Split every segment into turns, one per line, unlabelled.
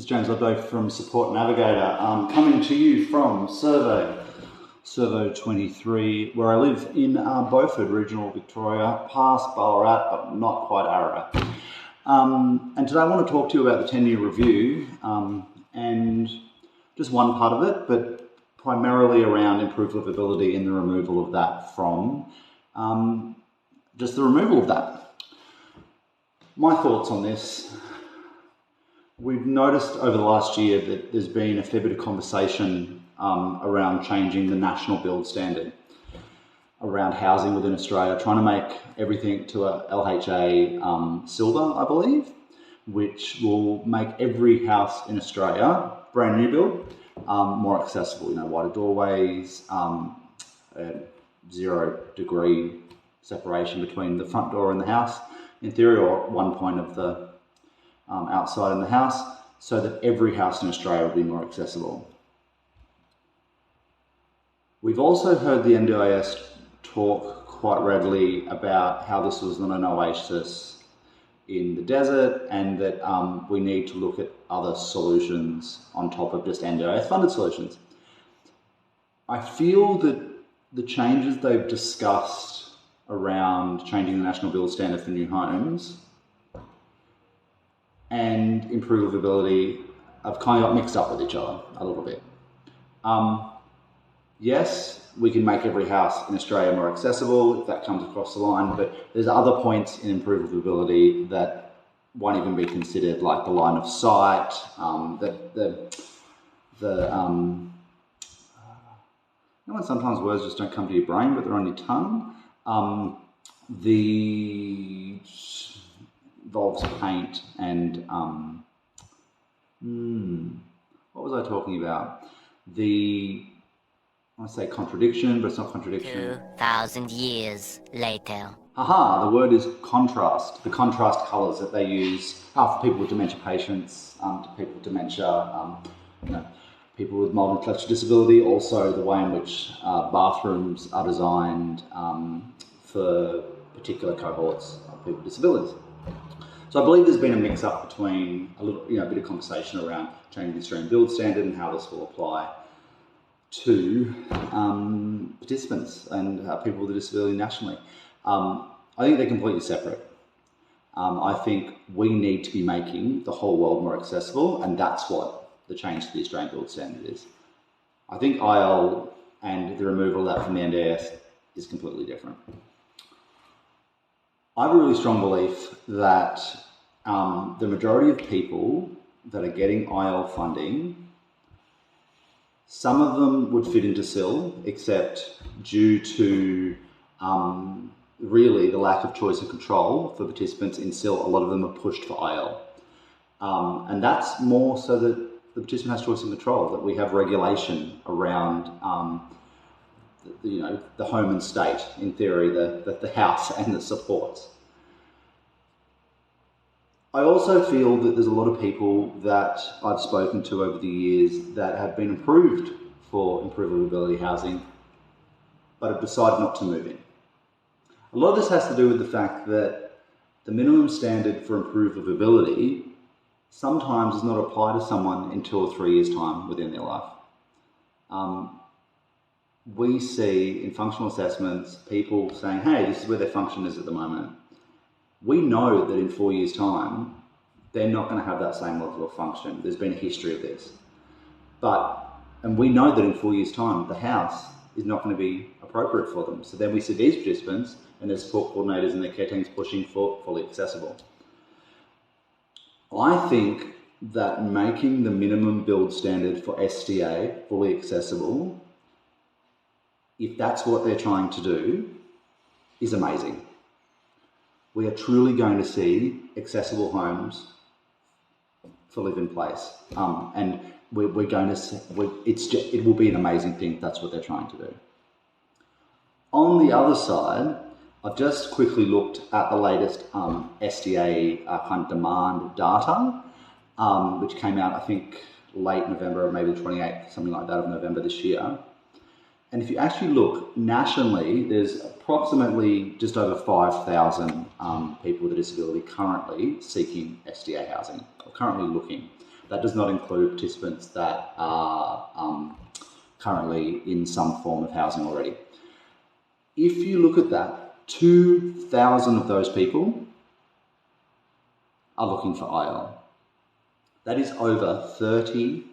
is James Lebdo from Support Navigator, coming to you from Servo 23, where I live in Beaufort, regional Victoria, past Ballarat, but not quite Ararat. And today I want to talk to you about the 10-year review, and just one part of it, but primarily around improved livability and the removal of that from just the removal of that. My thoughts on this. We've noticed over the last year that there's been a fair bit of conversation around changing the national build standard around housing within Australia, trying to make everything to a LHA silver, I believe, which will make every house in Australia, brand new build, more accessible. You know, wider doorways, 0 degree separation between the front door and the house, in theory, or 1 point of the outside in the house, so that every house in Australia will be more accessible. We've also heard the NDIS talk quite readily about how this was not an oasis in the desert, and that we need to look at other solutions on top of just NDIS funded solutions. I feel that the changes they've discussed around changing the national build standard for new homes and improve livability have kind of got mixed up with each other a little bit. Yes, we can make every house in Australia more accessible if that comes across the line, but there's other points in improved livability that won't even be considered, like the line of sight, you know when sometimes words just don't come to your brain, but they're on your tongue? The involves paint and what was I talking about? I want to say contradiction, but it's not contradiction.
2,000 years later.
The word is contrast. The contrast colours that they use for people with dementia patients, to people with dementia, people with mild intellectual disability. Also, the way in which bathrooms are designed for particular cohorts of people with disabilities. So I believe there's been a mix-up between a bit of conversation around changing the Australian build standard and how this will apply to participants and people with a disability nationally. I think they're completely separate. I think we need to be making the whole world more accessible, and that's what the change to the Australian build standard is. I think IL and the removal of that from the NDIS is completely different. I have a really strong belief that the majority of people that are getting IL funding, some of them would fit into SIL, except due to really the lack of choice and control for participants in SIL, a lot of them are pushed for IL. And that's more so that the participant has choice and control, that we have regulation around the home and state, in theory, the house and the supports. I also feel that there's a lot of people that I've spoken to over the years that have been approved for improved livability housing, but have decided not to move in. A lot of this has to do with the fact that the minimum standard for improved livability sometimes does not apply to someone in 2 or 3 years' time within their life. We see in functional assessments people saying, hey, this is where their function is at the moment. We know that in 4 years' time, they're not going to have that same level of function. There's been a history of this. And we know that in 4 years' time, the house is not going to be appropriate for them. So then we see these participants and their support coordinators and their care teams pushing for fully accessible. I think that making the minimum build standard for SDA fully accessible, if that's what they're trying to do, is amazing. We are truly going to see accessible homes for live in place. And we're going to see, it will be an amazing thing if that's what they're trying to do. On the other side, I've just quickly looked at the latest SDA kind of demand data, which came out, I think, late November, or maybe the 28th, something like that, of November this year. And if you actually look nationally, there's approximately just over 5,000 people with a disability currently seeking SDA housing, or currently looking. That does not include participants that are currently in some form of housing already. If you look at that, 2,000 of those people are looking for IL. That is over 30,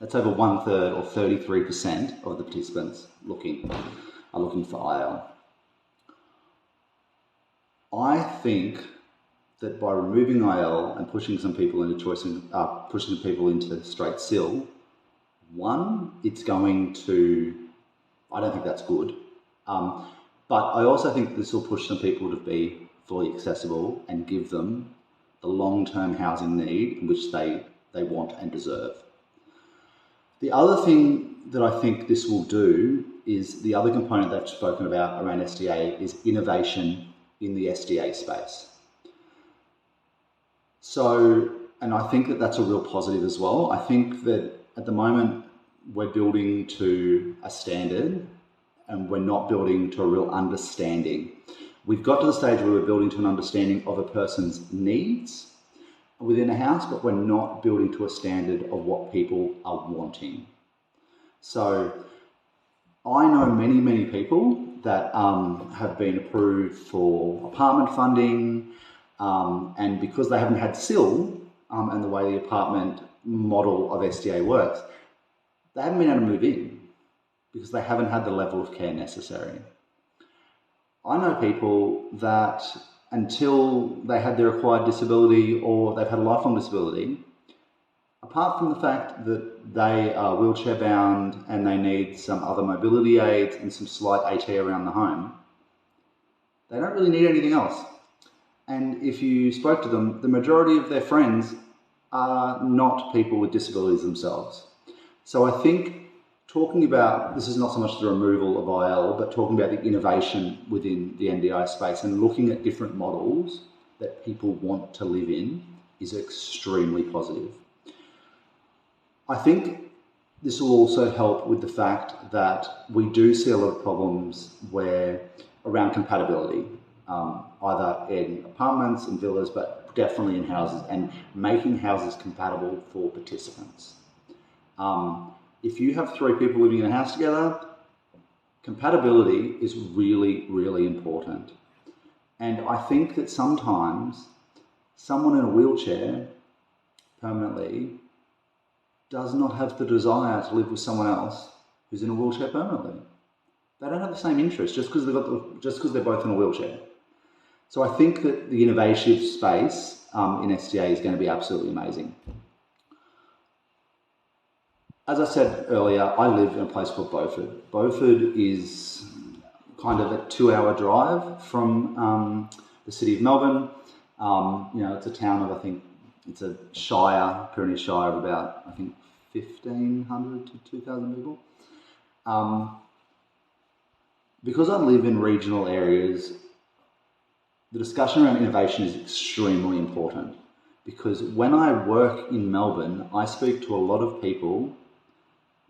that's over 1/3 or 33% of the participants are looking for IL. I think that by removing IL and pushing some people into straight SIL, one, it's going to, I don't think that's good. But I also think this will push some people to be fully accessible and give them the long-term housing need in which they want and deserve. The other thing that I think this will do is the other component that I've spoken about around SDA is innovation in the SDA space. So, and I think that that's a real positive as well. I think that at the moment we're building to a standard and we're not building to a real understanding. We've got to the stage where we're building to an understanding of a person's needs within a house, but we're not building to a standard of what people are wanting. So I know many, many people that have been approved for apartment funding, and because they haven't had SIL and the way the apartment model of SDA works, they haven't been able to move in because they haven't had the level of care necessary. I know people that until they had their acquired disability or they've had a lifelong disability, apart from the fact that they are wheelchair bound and they need some other mobility aids and some slight AT around the home, they don't really need anything else. And if you spoke to them, the majority of their friends are not people with disabilities themselves. So I think talking about, this is not so much the removal of IL, but talking about the innovation within the NDIS space and looking at different models that people want to live in is extremely positive. I think this will also help with the fact that we do see a lot of problems around compatibility, either in apartments, in villas, but definitely in houses, and making houses compatible for participants. If you have 3 people living in a house together, compatibility is really, really important. And I think that sometimes someone in a wheelchair permanently does not have the desire to live with someone else who's in a wheelchair permanently. They don't have the same interest just because they're both in a wheelchair. So I think that the innovative space in SDA is going to be absolutely amazing. As I said earlier, I live in a place called Beaufort. Beaufort is kind of a 2-hour drive from the city of Melbourne. It's a town of, I think, it's a shire, Pyrenees Shire of about, I think, 1,500 to 2,000 people. Because I live in regional areas, the discussion around innovation is extremely important. Because when I work in Melbourne, I speak to a lot of people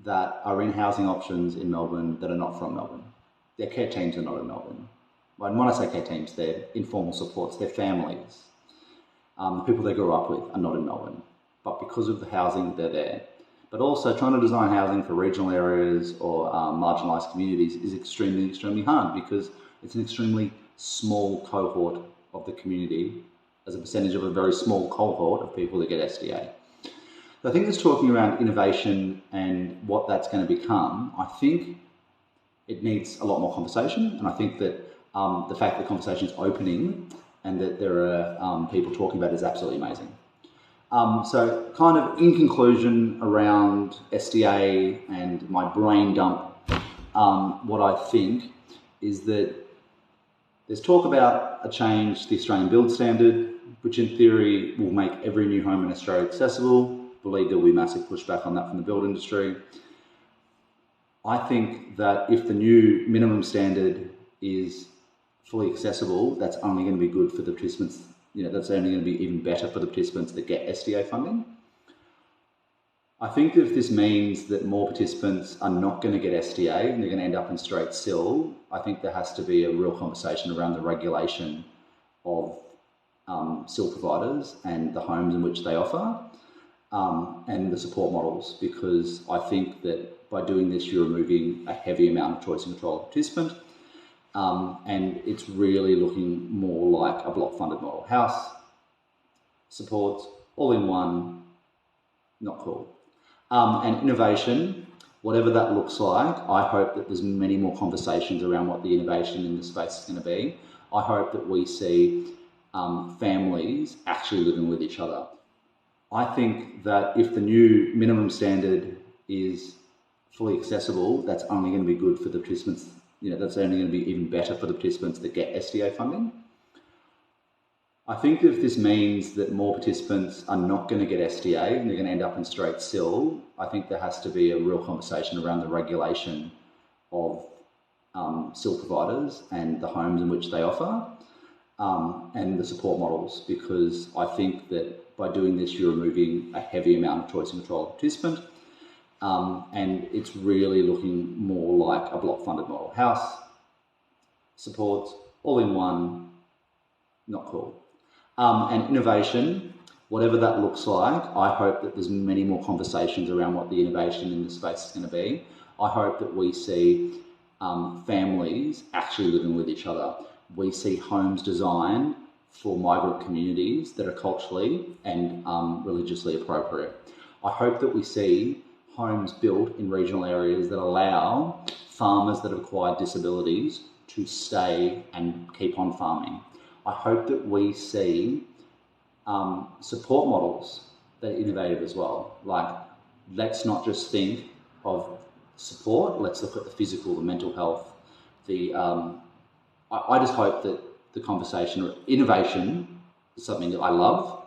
that are in housing options in Melbourne that are not from Melbourne. Their care teams are not in Melbourne. And when I say care teams, they're informal supports, they're families. The people they grew up with are not in Melbourne, but because of the housing, they're there. But also trying to design housing for regional areas or marginalised communities is extremely, extremely hard because it's an extremely small cohort of the community as a percentage of a very small cohort of people that get SDA. So I think it's talking around innovation and what that's going to become. I think it needs a lot more conversation, and I think that the fact that conversation is opening and that there are people talking about it is absolutely amazing. So kind of in conclusion around SDA and my brain dump, what I think is that there's talk about a change to the Australian build standard, which in theory will make every new home in Australia accessible. I believe there will be massive pushback on that from the build industry. I think that if the new minimum standard is fully accessible, that's only going to be good for the participants. That's only going to be even better for the participants that get SDA funding. I think if this means that more participants are not going to get SDA and they're going to end up in straight SIL, I think there has to be a real conversation around the regulation of SIL providers and the homes in which they offer. and the support models, because I think that by doing this, you're removing a heavy amount of choice and control of the participant. And it's really looking more like a block-funded model. House, supports, all in one, not cool. And innovation, whatever that looks like, I hope that there's many more conversations around what the innovation in the space is going to be. I hope that we see families actually living with each other. I think that if the new minimum standard is fully accessible, that's only going to be good for the participants. That's only going to be even better for the participants that get SDA funding. I think that if this means that more participants are not going to get SDA and they're going to end up in straight SIL, I think there has to be a real conversation around the regulation of SIL providers and the homes in which they offer, and the support models, because I think that by doing this, you're removing a heavy amount of choice and control of the participant. And it's really looking more like a block-funded model. House, supports, all in one, not cool. And innovation, whatever that looks like, I hope that there's many more conversations around what the innovation in the space is going to be. I hope that we see families actually living with each other. We see homes designed for migrant communities that are culturally and religiously appropriate. I hope that we see homes built in regional areas that allow farmers that have acquired disabilities to stay and keep on farming. I hope that we see support models that are innovative as well. Like, let's not just think of support, let's look at the physical, the mental health, I just hope that the conversation, innovation is something that I love,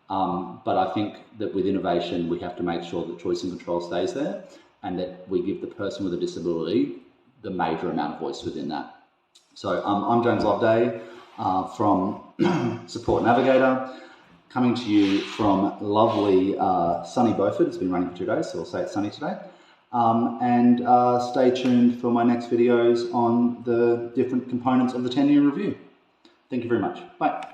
but I think that with innovation, we have to make sure that choice and control stays there, and that we give the person with a disability the major amount of voice within that. So I'm James Loveday from Support Navigator, coming to you from lovely sunny Beaufort. It's been raining for 2 days, so we'll say it's sunny today. And stay tuned for my next videos on the different components of the 10-year review. Thank you very much. Bye.